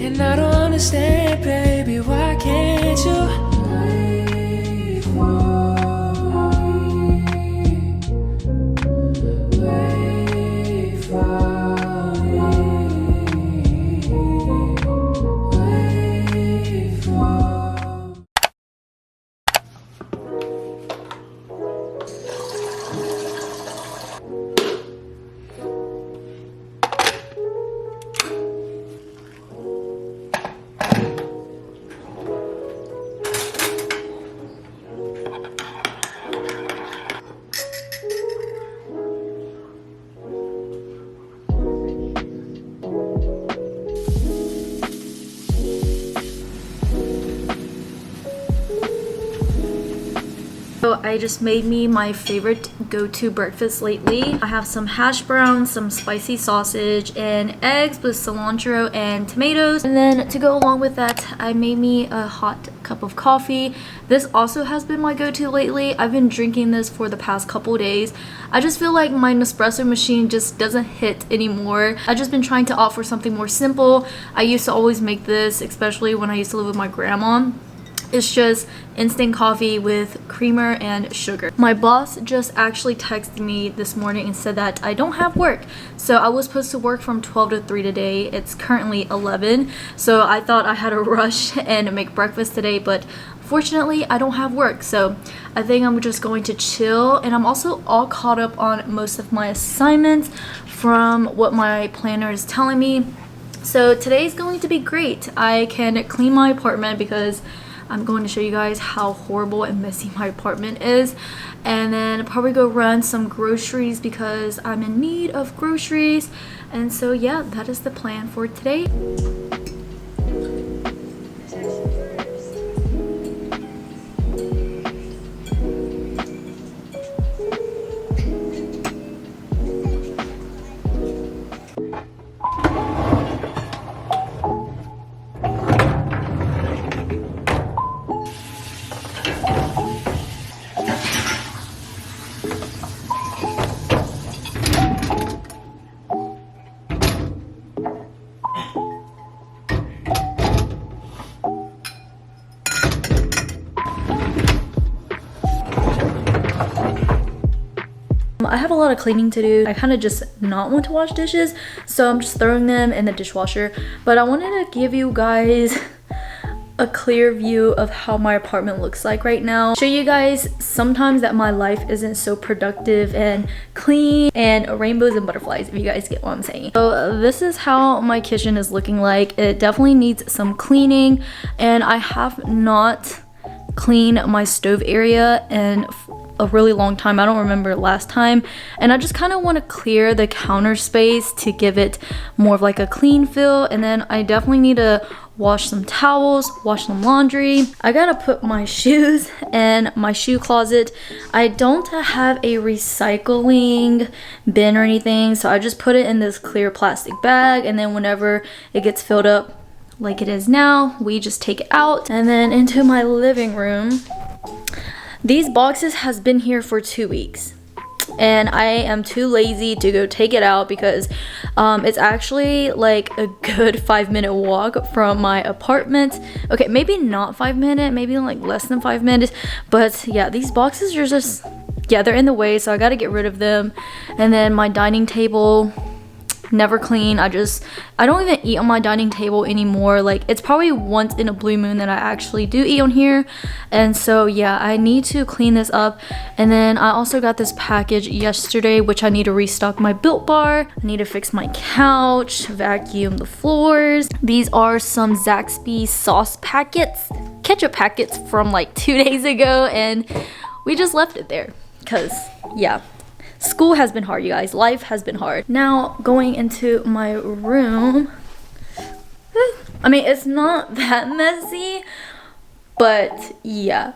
And I don't understand, baby, why can't you wait for me? Wait for me. Wait for me. So I just made me my favorite go-to breakfast lately. I have some hash browns, some spicy sausage, and eggs with cilantro and tomatoes. And then to go along with that, I made me a hot cup of coffee. This also has been my go-to lately. I've been drinking this for the past couple days. I just feel like my Nespresso machine just doesn't hit anymore. I've just been trying to opt for something more simple. I used to always make this, especially when I used to live with my grandma. It's just instant coffee with creamer and sugar. My boss just actually texted me this morning and said that I don't have work. So I was supposed to work from 12 to 3 today. It's currently 11. So I thought I had to rush and make breakfast today, but fortunately I don't have work. So I think I'm just going to chill, and I'm also all caught up on most of my assignments from what my planner is telling me. So today's going to be great. I can clean my apartment because I'm going to show you guys how horrible and messy my apartment is, and then probably go run some groceries because I'm in need of groceries. And so yeah, that is the plan for today. I have a lot of cleaning to do. I kind of just not want to wash dishes, so I'm just throwing them in the dishwasher. But I wanted to give you guys a clear view of how my apartment looks like right now. Show you guys sometimes that my life isn't so productive and clean and rainbows and butterflies, if you guys get what I'm saying. So this is how my kitchen is looking like. It definitely needs some cleaning, and I have not cleaned my stove area in a really long time. I don't remember last time, and I just kind of want to clear the counter space to give it more of like a clean feel. And then I definitely need to wash some towels, wash some laundry. I gotta put my shoes in my shoe closet. I don't have a recycling bin or anything, so I just put it in this clear plastic bag, and then whenever it gets filled up like it is now, we just take it out. And then into my living room. These boxes has been here for 2 weeks, and I am too lazy to go take it out because it's actually like a good 5-minute walk from my apartment. Okay, maybe not 5 minutes, maybe like less than 5 minutes, but yeah, these boxes are just, yeah, they're in the way, so I gotta get rid of them. And then my dining table, never clean. I don't even eat on my dining table anymore. Like, it's probably once in a blue moon that I actually do eat on here. And so yeah, I need to clean this up. And then I also got this package yesterday, which I need to restock my Built Bar. I need to fix my couch, vacuum the floors. These are some Zaxby sauce packets, ketchup packets from like 2 days ago, and we just left it there because yeah, school has been hard, you guys. Life has been hard. Now, going into my room. I mean, it's not that messy, but yeah.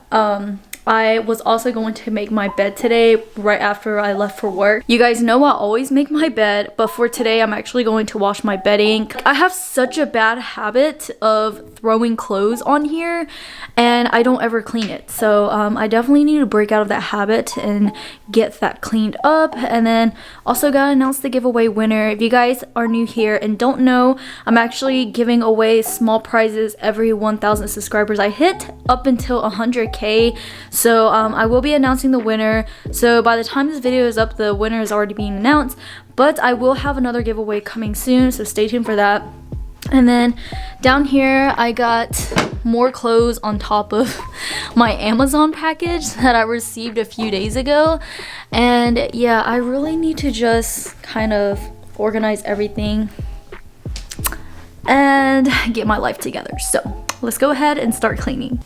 I was also going to make my bed today right after I left for work. You guys know I always make my bed, but for today I'm actually going to wash my bedding. I have such a bad habit of throwing clothes on here, and and I don't ever clean it. So I definitely need to break out of that habit and get that cleaned up. And then also gotta announce the giveaway winner. If you guys are new here and don't know, I'm actually giving away small prizes every 1,000 subscribers I hit up until 100k. So I will be announcing the winner. So by the time this video is up, the winner is already being announced, but I will have another giveaway coming soon, so stay tuned for that. And then down here I got more clothes on top of my Amazon package that I received a few days ago. And yeah, I really need to just kind of organize everything and get my life together. So let's go ahead and start cleaning.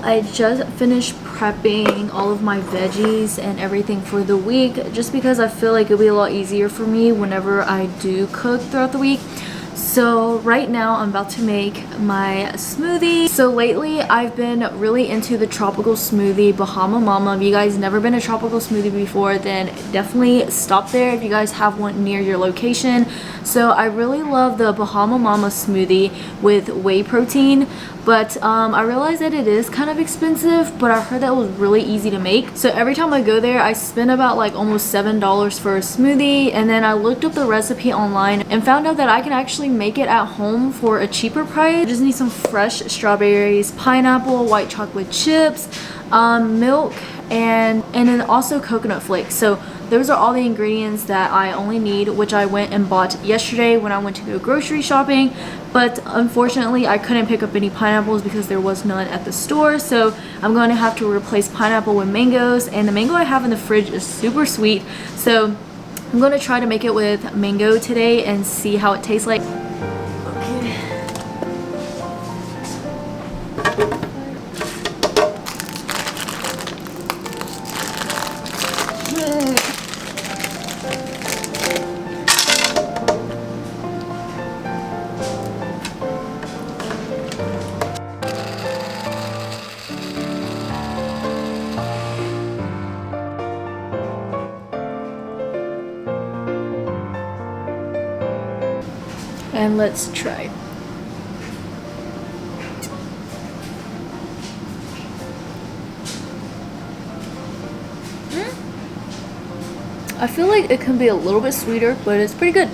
I just finished prepping all of my veggies and everything for the week, just because I feel like it'll be a lot easier for me whenever I do cook throughout the week. So right now I'm about to make my smoothie. So lately I've been really into the tropical smoothie Bahama Mama. If you guys never been to tropical smoothie before, then definitely stop there if you guys have one near your location. So I really love the Bahama Mama smoothie with whey protein, but I realized that it is kind of expensive, but I heard that it was really easy to make. So every time I go there, I spend about like almost $7 for a smoothie, and then I looked up the recipe online and found out that I can actually make it at home for a cheaper price. I just need some fresh strawberries, pineapple, white chocolate chips, milk, and then also coconut flakes. So those are all the ingredients that I only need, which I went and bought yesterday when I went to go grocery shopping. But unfortunately I couldn't pick up any pineapples because there was none at the store, so I'm going to have to replace pineapple with mangoes, and the mango I have in the fridge is super sweet, so I'm going to try to make it with mango today and see how it tastes like. And let's try. I feel like it can be a little bit sweeter, but it's pretty good.